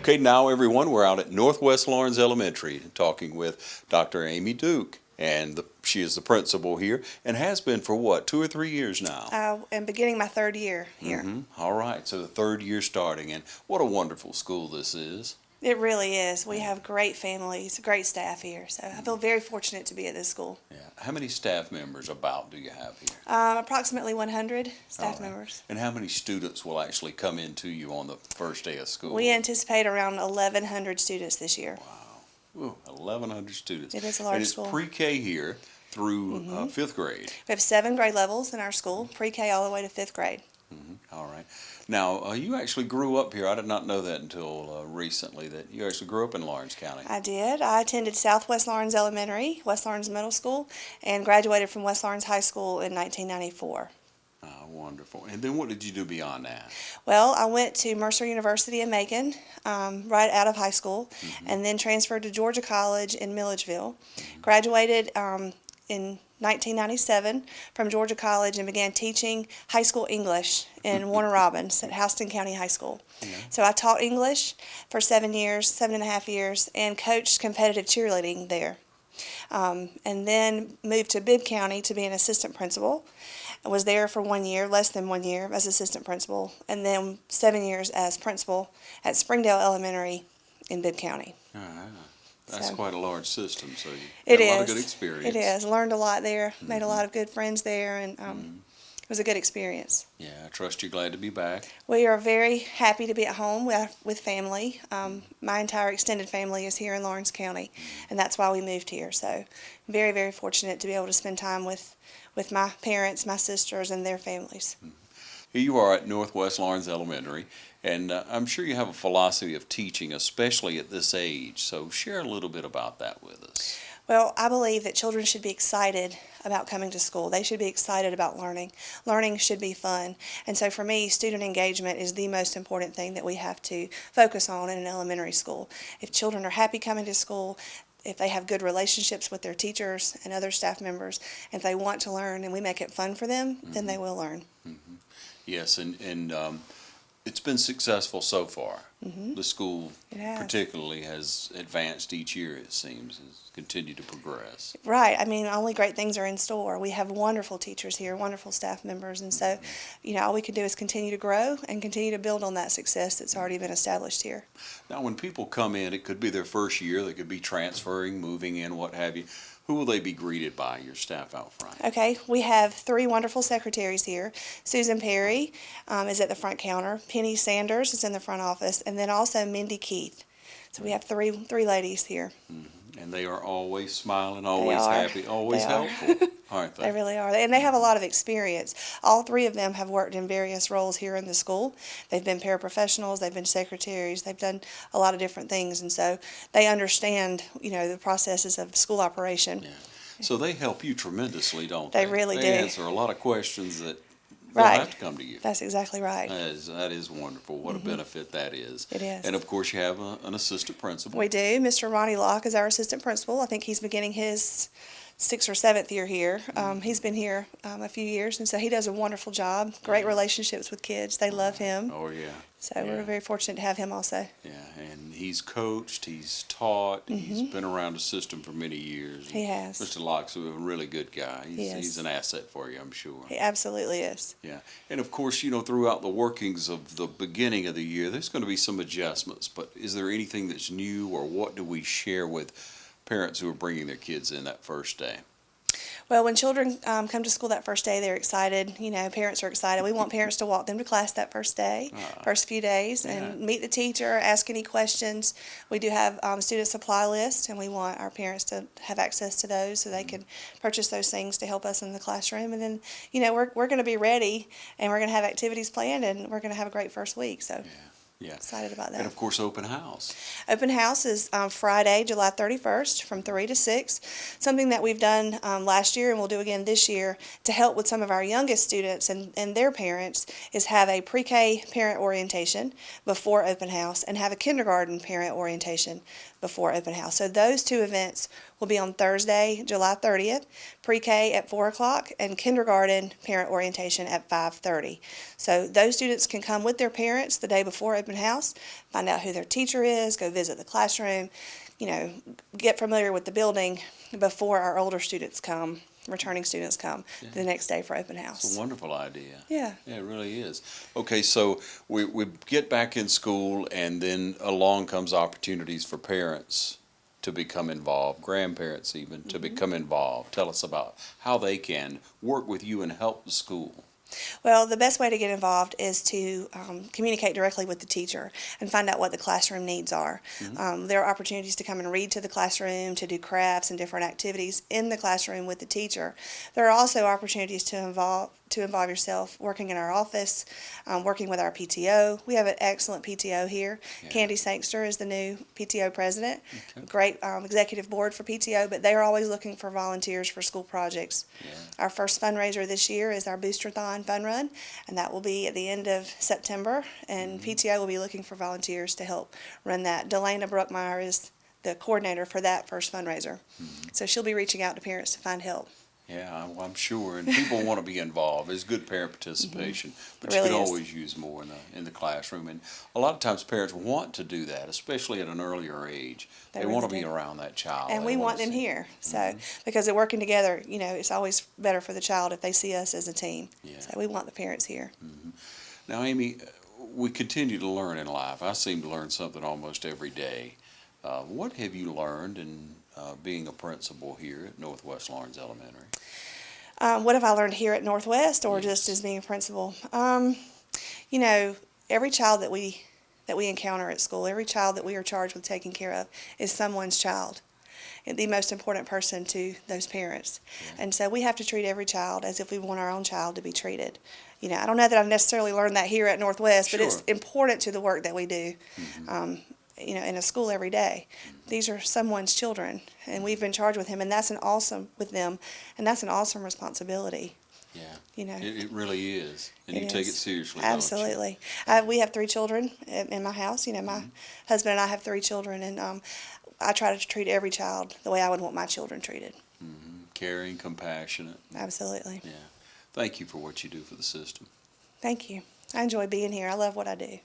Okay, now everyone, we're out at Northwest Lawrence Elementary talking with Dr. Amy Duke, and she is the principal here and has been for what, 2 or 3 years now? I'm beginning my third year here. All right, so the third year starting, and what a wonderful school this is. It really is. We have great families, great staff here, so I feel very fortunate to be at this school. Yeah. How many staff members about do you have here? Approximately 100 staff All right. members. And how many students will actually come into you on the first day of school? We anticipate around 1,100 students this year. Wow. Ooh, 1,100 students. It is a large and school. it's pre-K here through fifth grade. We have 7 grade levels in our school, pre-K all the way to 5th grade. All right. Now, you actually grew up here. I did not know that until recently, that you actually grew up in Lawrence County. I did. I attended Southwest Lawrence Elementary, West Lawrence Middle School, and graduated from West Lawrence High School in 1994. Wonderful. And then what did you do beyond that? Well, I went to Mercer University in Macon right out of high school, and then transferred to Georgia College in Milledgeville. Graduated in 1997 from Georgia College and began teaching high school English in Warner Robins at Houston County High School. So I taught English for 7 years, 7.5 years, and coached competitive cheerleading there. And then moved to Bibb County to be an assistant principal. I was there for 1 year, less than 1 year, as assistant principal, and then 7 years as principal at Springdale Elementary in Bibb County. That's quite a large system, so you It had a lot of is. good experience. It is. Learned a lot there, made a lot of good friends there, and it was a good experience. Yeah, I trust you're glad to be back. We are very happy to be at home with family. My entire extended family is here in Lawrence County, and that's why we moved here. So very, very fortunate to be able to spend time with my parents, my sisters, and their families. Here you are at Northwest Lawrence Elementary, and I'm sure you have a philosophy of teaching, especially at this age. So share a little bit about that with us. Well, I believe that children should be excited about coming to school. They should be excited about learning. Learning should be fun. And so for me, student engagement is the most important thing that we have to focus on in an elementary school. If children are happy coming to school, if they have good relationships with their teachers and other staff members, and if they want to learn and we make it fun for them, then they will learn. Yes, and it's been successful so far. The school particularly has advanced each year, it seems, has continued to progress. Right. I mean, only great things are in store. We have wonderful teachers here, wonderful staff members, and so, all we can do is continue to grow and continue to build on that success that's already been established here. Now, when people come in, it could be their first year, they could be transferring, moving in, what have you. Who will they be greeted by, your staff out front? Okay, we have 3 wonderful secretaries here. Susan Perry is at the front counter. Penny Sanders is in the front office, and then also Mindy Keith. So we have three ladies here. And they are always smiling, always are. happy, always They are. helpful, aren't they? They really are. And they have a lot of experience. All 3 of them have worked in various roles here in the school. They've been paraprofessionals, they've been secretaries, they've done a lot of different things. And so they understand, the processes of school operation. Yeah. So they help you tremendously, don't they? They really do. They answer a lot of questions that they'll Right. have to come to you. That's exactly right. That is wonderful. What a benefit that is. It is. And of course, you have an assistant principal. We do. Mr. Ronnie Locke is our assistant principal. I think he's beginning his 6th or 7th year here. He's been here a few years, and so he does a wonderful job. Great relationships with kids. They love him. Oh, yeah. So we're very fortunate to have him also. Yeah, and he's coached, he's taught, he's been around the system for many years. He has. Mr. Locke's a really good guy. He is. He's an asset for you, I'm sure. He absolutely is. Yeah, and of course, throughout the workings of the beginning of the year, there's going to be some adjustments, but is there anything that's new, or what do we share with parents who are bringing their kids in that first day? Well, when children come to school that first day, they're excited. Parents are excited. We want parents to walk them to class that first day, first few days, and meet the teacher, ask any questions. We do have student supply lists, and we want our parents to have access to those so they can purchase those things to help us in the classroom. And then, we're going to be ready, and we're going to have activities planned, and we're going to have a great first week. So. Yeah. Excited about that. And of course, open house. Open house is Friday, July 31st from 3 to 6. Something that we've done last year and we'll do again this year to help with some of our youngest students and their parents is have a pre-K parent orientation before open house and have a kindergarten parent orientation before open house. So those 2 events will be on Thursday, July 30th. pre-K at 4 o'clock, and kindergarten parent orientation at 5:30. So those students can come with their parents the day before open house, find out who their teacher is, go visit the classroom, get familiar with the building before our older students come, returning students come the next day for open house. It's a wonderful idea. Yeah. Yeah, it really is. Okay, so we get back in school, and then along comes opportunities for parents to become involved, grandparents even, to become involved. Tell us about how they can work with you and help the school. Well, the best way to get involved is to communicate directly with the teacher and find out what the classroom needs are. There are opportunities to come and read to the classroom, to do crafts and different activities in the classroom with the teacher. There are also opportunities to involve yourself working in our office, working with our PTO. We have an excellent PTO here. Yeah. Candy Sangster is the new PTO president. Okay. Great executive board for PTO, but they are always looking for volunteers for school projects. Yeah. Our first fundraiser this year is our Boosterthon Fun Run, and that will be at the end of September, and PTO will be looking for volunteers to help run that. Delana Bruckmeyer is the coordinator for that first fundraiser. So she'll be reaching out to parents to find help. Yeah, I'm sure, and people want to be involved. It's good parent participation, but It really you can is. always use more in the classroom. And a lot of times, parents want to do that, especially at an earlier age. They They really want to be do. around that child. And They we wanna want them see- here, so, because they're working together, it's always better for the child if they see us as a team. Yeah. So we want the parents here. Now, Amy, we continue to learn in life. I seem to learn something almost every day. What have you learned in being a principal here at Northwest Lawrence Elementary? What have I learned here at Northwest, or Yes. just as being a principal? Every child that we encounter at school, every child that we are charged with taking care of, is someone's child, and the most important person to those parents. And so we have to treat every child as if we want our own child to be treated. I don't know that I've necessarily learned that here at Northwest, but it's Sure. important to the work that we do. In a school every day. These are someone's children, and we've been charged with him, and that's an awesome responsibility. Yeah, it really is, and It you take it is. seriously, don't you? Absolutely. We have 3 children in my house. My husband and I have 3 children, and I try to treat every child the way I would want my children treated. Caring, compassionate. Absolutely. Yeah. Thank you for what you do for the system. Thank you. I enjoy being here. I love what I do.